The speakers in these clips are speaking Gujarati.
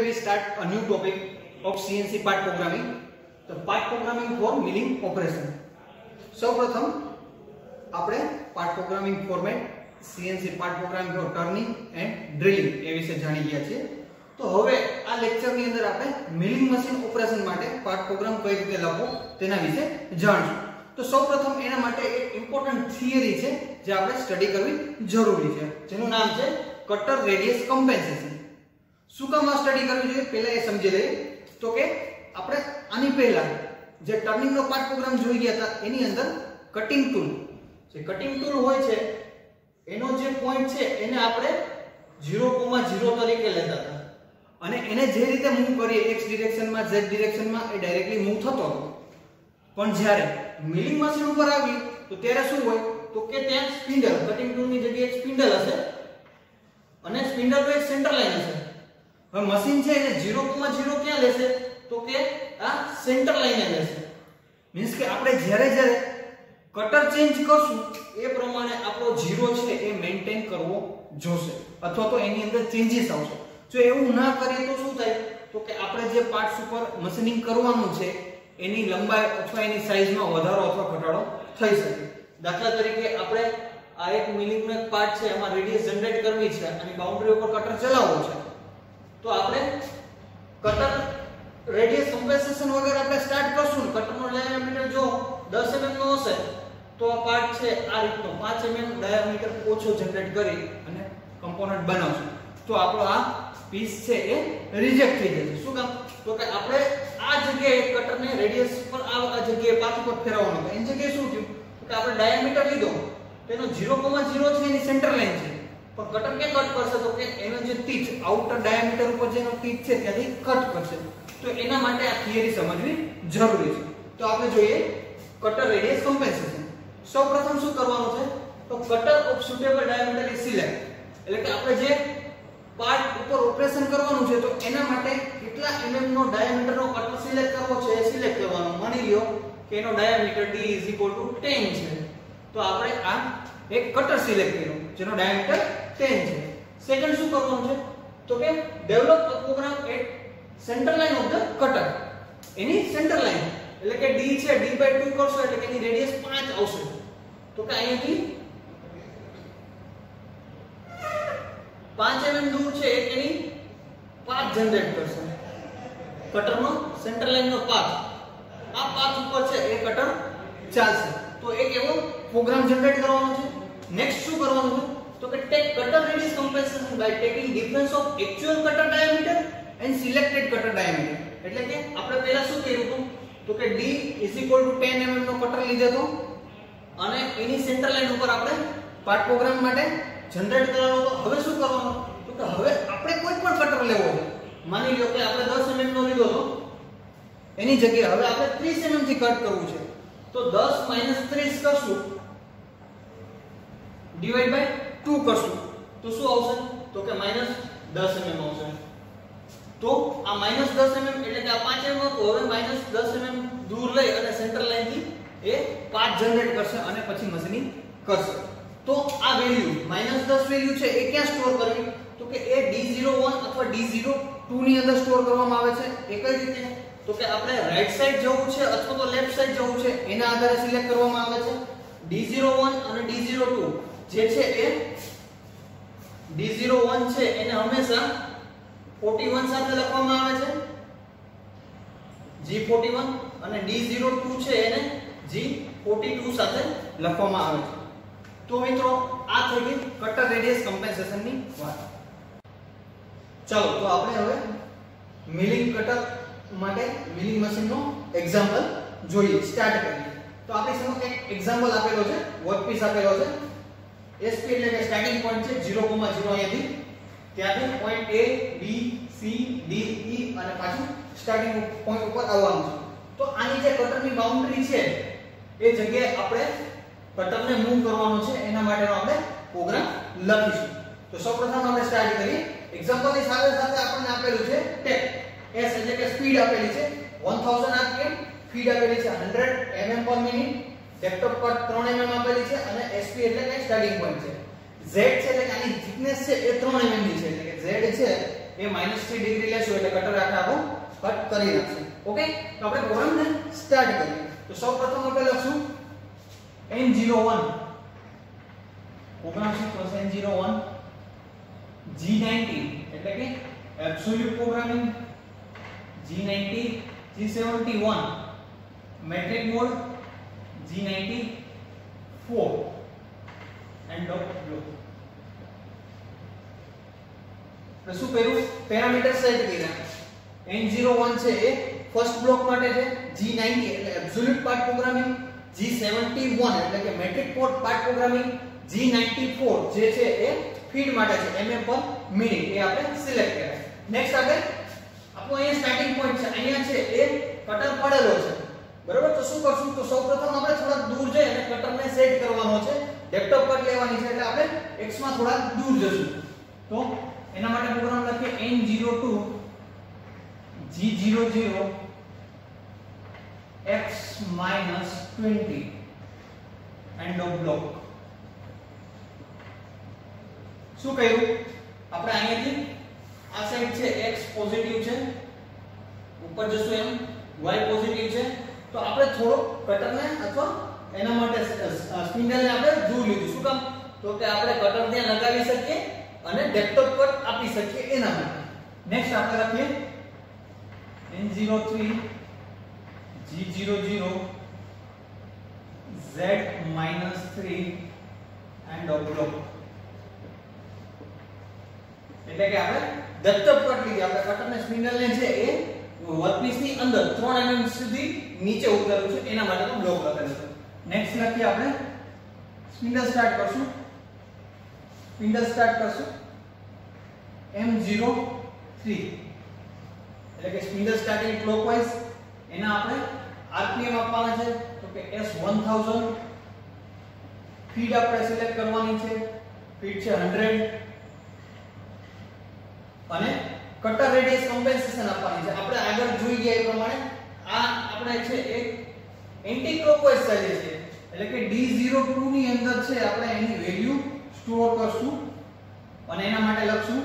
Today we start a new topic of CNC part programming, the part programming for milling operation. સૌપ્રથમ આપણે part programming format, CNC part programming for turning and drilling એ વિશે જાણી ગયા છીએ. તો હવે આ લેક્ચર ની અંદર આપણે મિલિંગ મશીન ઓપરેશન માટે પાર્ટ પ્રોગ્રામ કઈ રીતે લખવો તેના વિશે જાણશું. તો સૌપ્રથમ એના માટે એક ઇમ્પોર્ટન્ટ થિયરી છે જે આપણે સ્ટડી કરવી જરૂરી છે, જેનું નામ છે કટર રેડિયસ કમ્પેન્સેશન. શું કામ આ સ્ટડી કરવી જોઈએ પહેલા એ સમજી લઈએ. તો કે આપણે આની પહેલા જે ટર્નિંગ નો પાર્ટ પ્રોગ્રામ જોઈ ગયા હતા એની અંદર કટિંગ ટૂલ, જે કટિંગ ટૂલ હોય છે એનો જે પોઈન્ટ છે એને આપણે 0,0 તરીકે લેતા હતા અને એને જે રીતે મૂવ કરીએ x ડિરેક્શનમાં z ડિરેક્શનમાં એ ડાયરેક્ટલી મૂવ થતો હતો. પણ જ્યારે મિલિંગ મશીન ઉપર આવી તો ત્યારે શું હોય તો કે ત્યાં સ્પિન્ડલ, કટિંગ ટૂલની જગ્યાએ એક સ્પિન્ડલ હશે અને સ્પિન્ડલ પર એક સેન્ટર લાઈન હશે. હવે મશીન છે એને 0,0 ક્યાં લેશે તો કે આ સેન્ટર લાઈને લેશે. મીન્સ કે આપણે જ્યારે કટર ચેન્જ કરશું એ પ્રમાણે આપણો 0 છે એ મેન્ટેન કરવો જોશે અથવા તો એની અંદર ચેન્જીસ આવશે. જો એવું ના કરીએ તો શું થાય તો કે આપણે જે પાર્ટ્સ ઉપર મશીનિંગ કરવાનું છે એની લંબાઈ અથવા એની સાઈઝમાં વધારો અથવા ઘટાડો થઈ શકે. દાખલા તરીકે આપણે આ એક મિલિંગ નો એક પાર્ટ છે એમાં રેડિયસ જનરેટ કરવી છે અને બાઉન્ડરી ઉપર કટર ચલાવવો છે તો આપણે કટર રેડિયસ કમ્પેન્સેશન વગર આપણે સ્ટાર્ટ કરશું. કટરનો ડાયામીટર જો 10 mm નો હશે તો આ પાર્ટ છે આ રીતનો 5 mm ડાયામીટર ઓછો જનરેટ કરી અને કમ્પોનન્ટ બનાવશું તો આપણો આ પીસ છે એ રિજેક્ટ થઈ જશે. શું કામ તો કે આપણે આ જગ્યાએ કટરને રેડિયસ પર આ જગ્યાએ પાથ ઉપર ફેરવવાનો હતો. એની જગ્યાએ શું થયું કે આપણે ડાયામીટર લીધો તેનો 0,0 છે એની સેન્ટર લાઈન છે પણ કટર કે કટ કરશે તો કે એનો જે ટીચ આઉટર ડાયામીટર ઉપર જેનો ટીચ છે ત્યાંથી કટ કરશે. તો એના માટે આ થિયરી સમજવી જરૂરી છે. તો આપણે જોઈએ કટર રેડિયસ કમ્પેન્સેશન. સૌપ્રથમ શું કરવાનું છે તો cutter of suitable diameter is select, એટલે કે આપણે જે પાર્ટ ઉપર ઓપરેશન કરવાનું છે તો એના માટે કેટલા mm નો ડાયામીટર નો કટર સિલેક્ટ કરવો છે એ સિલેક્ટ કરવાનો. માની લ્યો કે એનો ડાયામીટર d 10 છે તો આપણે આ એક કટર સિલેક્ટ કર્યો જેનો ડાયામીટર 10 છે. સેકન્ડ શું કરવાનું છે તો કે develop the program at centre line of the cutter, એની સેન્ટર લાઈન એટલે કે d છે d/2 કરશો એટલે કે એની રેડિયસ 5 આવશે. તો કે અહીંથી 5 mm દૂર છે એક એની પાથ જનરેટ કરશે, કટરનો સેન્ટર લાઈનનો પાથ. આ પાથ ઉપર છે એ કટર ચાલશે તો એક એવો પ્રોગ્રામ જનરેટ કરવાનો છે. નેક્સ્ટ શું કરવાનું છે તો કે take cutter radius compensation by taking difference of actual cutter diameter and selected cutter diameter. એટલે કે આપણે પહેલા શું કર્યું હતું તો કે d 10 mm નો કટર લીધો હતો અને એની સેન્ટર લાઈન ઉપર આપણે પાર્ટ પ્રોગ્રામ માટે જનરેટ કરવાનો હતો. હવે શું કરવાનું તો કે હવે આપણે કોઈ પણ કટર લેવો છે. માની લો કે આપણે 10 mm નો લીધો હતો એની જગ્યાએ હવે આપણે 30 mm થી કટ કરવું છે તો 10 - 30 કરશું ડિવાઇડ બાય 2 કરશું તો શું આવશે તો કે -10 mm આવશે. તો આ -10 mm એટલે કે આ 5 mm તો હવે -10 mm દૂર લઈ અને સેન્ટર લાઈન થી એ પાથ જનરેટ કરશે અને પછી મશીનિંગ કરશે. તો આ વેલ્યુ -10 વેલ્યુ છે એ ક્યાં સ્ટોર કરવી તો કે એ D01 અથવા D02 ની અંદર સ્ટોર કરવામાં આવે છે. એ કઈ રીતે તો કે આપણે રાઈટ સાઈડ જવું છે અથવા તો લેફ્ટ સાઈડ જવું છે એના આધારે સિલેક્ટ કરવામાં આવે છે. D01 અને D02 જે છે એ D01 છે એને હંમેશા 41 સાથે લખવામાં આવે છે, G41, અને D02 છે એને G42 સાથે લખવામાં આવે છે. તો મિત્રો આ થઈ ગઈ કટર રેડિયસ કમ્પેન્સેશન ની વાત. ચાલો તો આપણે હવે મિલિંગ કટર માટે મિલિંગ મશીન નો એક્ઝામ્પલ જોઈએ, સ્ટાર્ટ કરીએ. તો આપણી સામે એક એક્ઝામ્પલ આપેલો છે, વર્કપીસ આપેલો છે. SP એટલે કે સ્ટાર્ટિંગ પોઈન્ટ છે 0,0 અહીંયાથી ત્યાંથી point A B C D E અને પાછું સ્ટાર્ટિંગ પોઈન્ટ ઉપર આવવાનું છે. તો આની જે કટરની બાઉન્ડરી છે એ જગ્યાએ આપણે કટરને મૂવ કરવાનો છે એના માટેનો આપણે પ્રોગ્રામ લખીશું. તો સૌપ્રથમ આપણે સ્ટાર્ટ કરીએ. એક્ઝામ્પલની સાથે સાથે આપણને આપેલું છે ટેપ, S એટલે કે સ્પીડ આપેલી છે 1000 rpm, ફીડ આપેલી છે 100 mm per minute, depth cut 3 mm આપેલી છે અને SP એટલે કે સ્ટાર્ટિંગ પોઈન્ટ છે. Z છે એટલે કે આની થિકનેસ છે એ 3 mm ની છે એટલે કે Z છે એ -3 ડિગ્રી લેશું એટલે કટર આખો કટ કરી નાખશે. ઓકે, તો આપણે પ્રોગ્રામને સ્ટાર્ટ કરીએ. તો સૌપ્રથમ આપણે લખશું N01 પ્રોગ્રામ શું થશે? N01 G90 એટલે કે absolute programming, G90 G71 metric mode, G94 end of block. તો શું કર્યું? પેરામીટર સેટ કર્યા. N01 છે એ ફર્સ્ટ બ્લોક માટે છે, G90 એટલે એબ્સોલ્યુટ પાર્ટ પ્રોગ્રામિંગ, G71 એટલે કે metric mode part programming, G94 જે છે એ ફીડ માટે છે, mm પર મિનિટ, એ આપણે સિલેક્ટ કર્યા. નેક્સ્ટ આપણે આપણો અહીંયા સ્ટાર્ટિંગ પોઈન્ટ છે, અહીંયા છે એ કટર પડેલો છે, બરોબર. તો શું કરશું? તો સૌપ્રથમ આપણે થોડા દૂર જઈ અને કટરને સેટ કરવાનો છે, લેપટોપ કટ લેવાની છે, એટલે આપણે x માં થોડા દૂર જશું. તો એના માટે પ્રોગ્રામ લખીએ N02 G00 x -20 and of block. શું કહ્યું? આપણે અહીંયાથી આ સાઈડ છે x પોઝિટિવ છે, ઉપર જશું એમ y પોઝિટિવ છે, તો આપણે થોડો કટરને અથવા એના માટે સ્પિન્ડલને આપણે દૂર લીધું. શું કામ? તો કે આપણે કટર ત્યાં લગાવી શકીએ અને ડેપ્થ ઓફ કટ આપી શકીએ એના માટે. નેક્સ્ટ આપણે લખીએ N03 G00 z -3 and of block. એટલે કે આપણે ડેપ્થ ઓફ કટ લીધી, આપણે કટરને સ્પિન્ડલને છે એ વર્કપીસની અંદર 3 mm સુધી નીચે ઉતાર્યું છે, એના માટેનો બ્લોક લખેલો છે. નેક્સ્ટ લખીએ આપણે સ્પિન્ડલ સ્ટાર્ટ કરશું. M03 એટલે કે સ્પિન્ડલ સ્ટાર્ટિંગ ક્લોકવાઇઝ. એના આપણે RPM આપવાના છે, તો કે S1000. ફીડ આપણે સિલેક્ટ કરવાની છે, ફીડ છે 100 અને કટર રેડિયસ કમ્પેન્સેશન આપવાની છે. આપણે આગળ જોઈ ગયા એ પ્રમાણે આ આપણે છે એક એન્ટી ક્લોકવાઇઝ ચાલે છે, એટલે કે D02 ની અંદર છે આપણે એની વેલ્યુ સ્ટોર કરશું અને એના માટે લખશું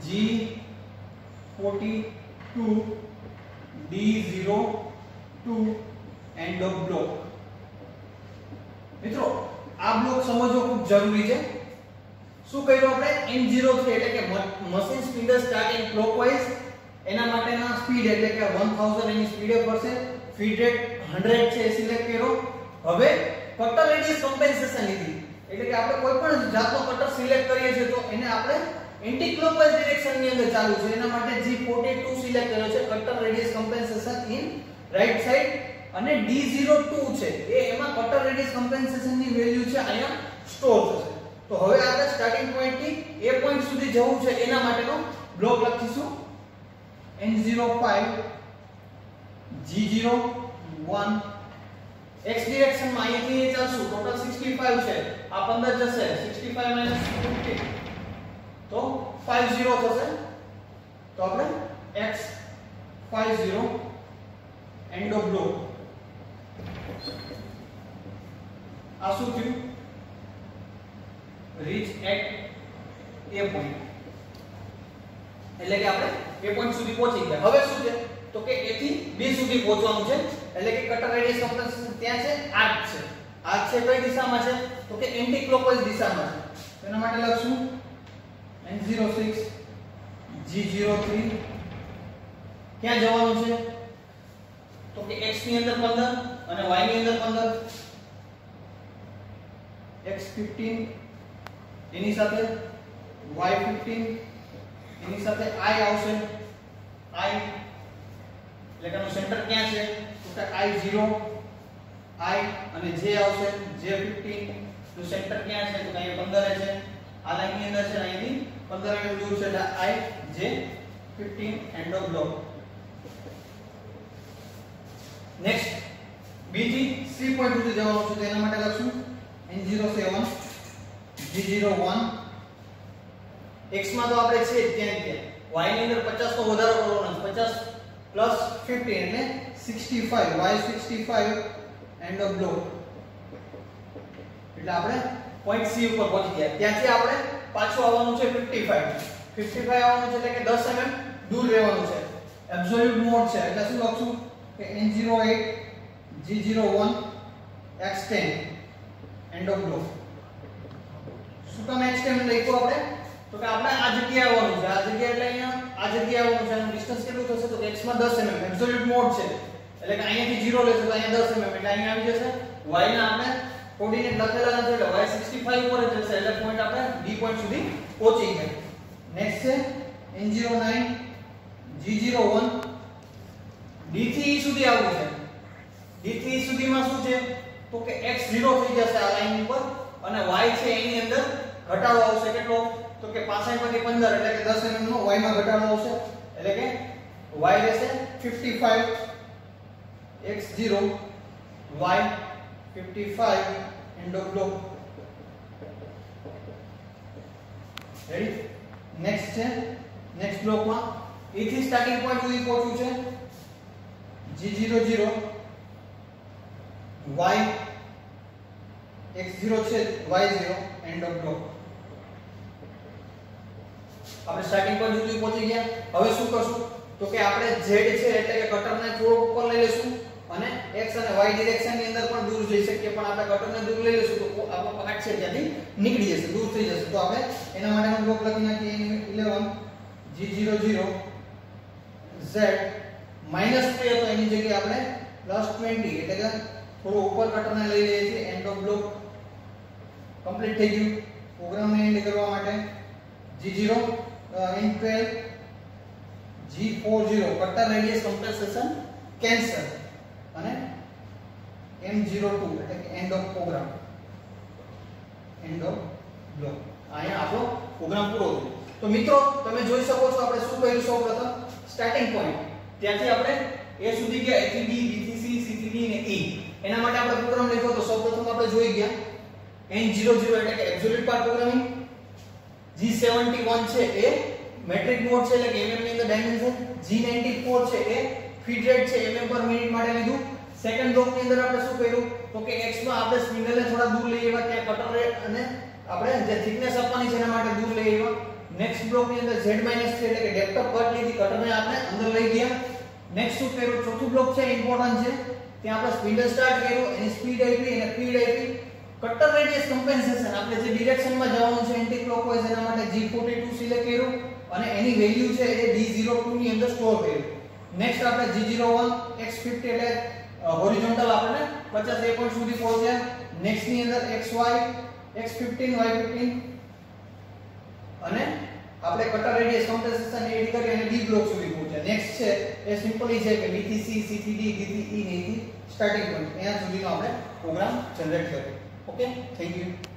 G42 D02 and of block. મિત્રો આ બ્લોક સમજવો ખૂબ જરૂરી છે. શું કર્યું આપણે? N03 એટલે કે મશીન સ્પિન્ડલ સ્ટાર્ટિંગ ક્લોકવાઇઝ, એના માટેના સ્પીડ એટલે કે 1000 એની સ્પીડે ફરશે, ફીડ રેટ 100 છે સિલેક્ટ કર્યો. હવે કટર રેડિયસ કમ્પેન્સેશન લીધી, એટલે કે આપણે કોઈ પણ જાતનો કટર સિલેક્ટ કરીએ છીએ તો એને આપણે એન્ટી ક્લોકવાઇઝ ડિરેક્શન ની અંદર ચાલુ છે, એના માટે G42 સિલેક્ટ કર્યો છે, cutter radius compensation in right side. અને D02 છે એ એમાં કટર રેડિયસ કમ્પેન્સેશન ની વેલ્યુ છે અહીંયા સ્ટોર થશે. તો હવે આપણે સ્ટાર્ટિંગ પોઈન્ટ થી એ પોઈન્ટ સુધી જવું છે, એના માટેનો બ્લોક લખીશું N05 G01 x ડિરેક્શનમાં અહીંથી ચાલશું. ટોટલ 65 છે, આ 15 જશે, 65 - 50 તો 50 થશે. તો આપણે x50 એન્ડ ઓફ બ્લોક. આ શું થયું? રીચ એટ એ પોઈન્ટ, એટલે કે આપણે એ પોઈન્ટ સુધી પહોંચી ગયા. હવે શું છે? તો કે a થી b સુધી પહોંચવાનું છે, એટલે કે કટર રેડિયસ કમ્પેન્સેશન ત્યાં છે, આર્ક છે. આર્ક છે કઈ દિશામાં છે? તો કે એન્ટી ક્લોકવાઇઝ દિશામાં છે. એના માટે લખશું N06 G03. ક્યાં જવાનું છે? તો કે x ની અંદર 15 અને y ની અંદર 15, x15 એની સાથે y15 એની સાથે i આવશે. i એટલે કે સેન્ટર ક્યાં છે? તો કે I0 i અને j આવશે, j15 નું સેન્ટર ક્યાં છે? તો કે અહીં 15 છે. આ લાઈન ની અંદર છે, અહીંથી 15 mm દૂર છે, એટલે i j15 and of block. Next b થી c પોઈન્ટ સુધી જવાનું છે, તેના માટે લખશું N07 G01. x માં તો આપણે છે ત્યાં y ની અંદર 50 નો વધારો કરવાનો છે, 50 + 15 એટલે 65, y65 એન્ડ ઓફ બ્લોક. એટલે આપણે પોઈન્ટ c ઉપર પહોંચી ગયા. ત્યાંથી આપણે પાછું આવવાનું છે 55. 55 આવવાનું છે એટલે કે 10 mm દૂર રહેવાનું છે. એબ્સોલ્યુટ મોડ છે એટલે શું લખશું કે N08 G01 X10 and of block. શું કામ X10 લખ્યું આપણે? તો કે આપણે આ જગ્યાએ આવવાનું છે. આ જગ્યા એટલે અહીંયા આ જગ્યાએ આવવાનું છે. આનું ડિસ્ટન્સ કેટલું થશે? તો કે x માં 10 mm એબ્સોલ્યુટ મોડ છે એટલે કે અહીંયાથી 0 લેશે તો અહીંયા 10 mm એટલે અહીંયા આવી જશે. y ના આપણે કોઓર્ડિનેટ લખેલા નથી એટલે y 65 ઉપર જ જશે એટલે પોઈન્ટ આપણે b પોઈન્ટ સુધી પહોંચી ગયા. નેક્સ્ટ છે N09 G01 d થી e સુધી આવવું છે. d થી e સુધીમાં શું છે? તો કે x 0 થઈ જશે આ લાઈન ઉપર અને y છે એની અંદર ઘટાડો આવશે. કેટલો? તો કે 65 માંથી 15 એટલે કે 10 mm નો y માં ઘટાડો આવશે એટલે કે y રહેશે 55 x0 y 55 and of block. Ready? Next છે નેક્સ્ટ બ્લોકમાં e થી સ્ટાર્ટિંગ પોઈન્ટ સુધી પહોંચવું છે G00 y x0 છે y0 એન્ડ ઓફ બ્લોક. આપણે સ્ટાર્ટિંગ પોઈન્ટ સુધી પહોંચી ગયા. હવે શું કરશું? તો કે આપણે z છે એટલે કે કટરને થોડું ઉપર લઈ લેશું અને x અને y ડિરેક્શન ની અંદર પણ દૂર જઈ શકીએ પણ આપણે કટરને દૂર લઈ લેશું તો આપણો પાર્ટ છે ત્યાંથી નીકળી જશે, દૂર થઈ જશે. તો આપણે એના માટેનો બ્લોક લખી નાખીએ N11 G00 z -3 હતો એની જગ્યાએ આપણે +20 એટલે કે થોડું ઉપર કટરને લઈ લઈએ છીએ. એન્ડ ઓફ બ્લોક કમ્પ્લીટ થઈ ગયું. પ્રોગ્રામને એન્ડ કરવા માટે G0 N12 G40 cutter radius compensation cancel અને M02 એટલે કે end of program, end of block. અહીંયા આપણો પ્રોગ્રામ પૂરો થયો. તો મિત્રો તમે જોઈ શકો છો આપણે શું કર્યું? સૌપ્રથમ સ્ટાર્ટિંગ પોઈન્ટ ત્યાંથી આપણે A સુધી ગયા, A થી B, B થી C, C થી D અને E. એના માટે આપણે પ્રોગ્રામ લખ્યો તો સૌપ્રથમ આપણે જોઈ ગયા N00 એટલે કે એબ્સોલ્યુટ પાર્ટ પ્રોગ્રામિંગ, G71 છે એ મેટ્રિક મોડ છે એટલે કે mm ની અંદર ડાયમેન્શન, G94 છે એ ફીડ રેટ છે mm પર મિનિટ માટે લીધું. સેકન્ડ બ્લોક ની અંદર આપણે શું કર્યું? તો કે x માં આપણે સ્પિન્ડલને થોડા દૂર લઈ આવ્યા, ત્યાં કટર રેટ અને આપણે જે થિકનેસ આપવાની છે એના માટે દૂર લઈ આવ્યા. નેક્સ્ટ બ્લોક ની અંદર z - 3 એટલે કે ડેપ્થ ઓફ કટ લીધી, કટરને આપણે અંદર લઈ ગયા. નેક્સ્ટ શું કર્યું? ચોથું બ્લોક છે ઇમ્પોર્ટન્ટ છે, ત્યાં આપણે સ્પિન્ડલ સ્ટાર્ટ કર્યું, એની સ્પીડ આપી અને ફીડ આપી. કટર રેડિયસ કમ્પેન્સેશન આપણે જે ડિરેક્શનમાં જવાનું છે એન્ટી ક્લોકવાઇઝ એના માટે G42 સિલેક્ટ કર્યું અને એની વેલ્યુ છે એ D02 ની અંદર સ્ટોર કર્યું. નેક્સ્ટ આપણે G01 x50 એટલે હોરિઝોન્ટલ આપણે 50 એ પોઈન્ટ સુધી પહોંચ્યા. નેક્સ્ટ ની અંદર xy x15 y15 અને આપણે કટર રેડિયસ કમ્પેન્સેશન એડ કરી અને D બ્લોક સુધી પહોંચ્યા. નેક્સ્ટ છે એ સિમ્પલી છે કે B થી C, C થી D, D થી E ને E થી સ્ટાર્ટિંગ પોઈન્ટ અહીંયા સુધીનો આપણે પ્રોગ્રામ જનરેટ કર્યો. Okay, thank you.